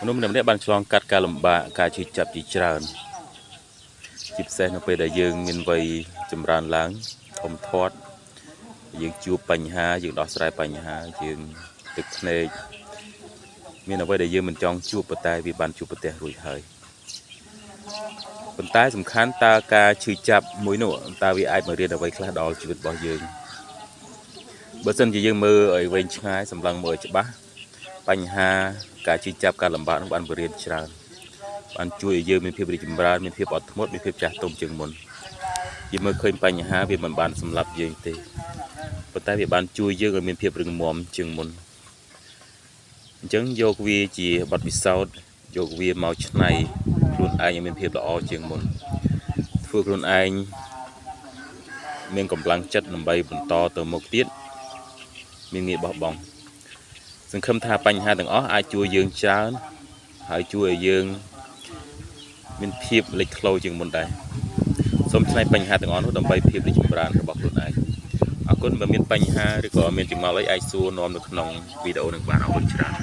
នោះម្នាក់បានឆ្លងកាត់ការលំបាកការជឿចាប់ជាច្រើនជាពិសេសនៅពេលដែលយើងមានវ័យចម្រើនឡើងធំធាត់យើងជួបបញ្ហាយើងដោះស្រាយបញ្ហាយើងទឹកភ្នែកមានអ្វីដែលយើងមិនចង់ជួបប៉ុន្តែវាបានជួបប្រទះរួចហើយប៉ុន្តែសំខាន់តើការឈឺចាប់មួយនោះតើវាអាចមករៀនអ្វីខ្លះដល់ជីវិតរបស់យើងបើសិនជាយើងមើលឲ្យវែងឆ្ងាយសម្លឹងមើលច្បាស់បញ្ហាការជឿចាប់ការលំបាកនោះបានបរៀនច្រើនបានជួយឲ្យយើងមានភាពរីកចម្រើនមានភាពអត់ធ្មត់មានភាពចាស់ទុំជាងមុនយើងមើលឃើញបញ្ហាវាមិនបានសម្លាប់យើងទេប៉ុន្តែវាបានជួយយើងឲ្យមានភាពរឹងមាំជាងមុនអញ្ចឹងយកវាជាបទពិសោធន៍យកវាមកច្នៃខ្លួនឯងឲ្យមានភាពល្អជាងមុនធ្វើខ្លួនឯងមានកម្លាំងចិត្តដើម្បីបន្តទៅមុខទៀតមានងាយបោះបង់សង្ឃឹមថាបញ្ហាទាំងអស់អាចជួយយើងច្រើនហើយជួយឲ្យយើងមានភាពលេចធ្លោជាងមុនដែរសូមឆ្នៃបញ្ហាទាំងអស់នោះដើម្បីភាពរីកចម្រើនរបស់ខ្លួនឯងអរគុណបើមានបញ្ហាឬក៏មានចម្ងល់អីអាចសួរនាំនៅក្នុងវីដេអូនឹងបានអរគុណច្រើន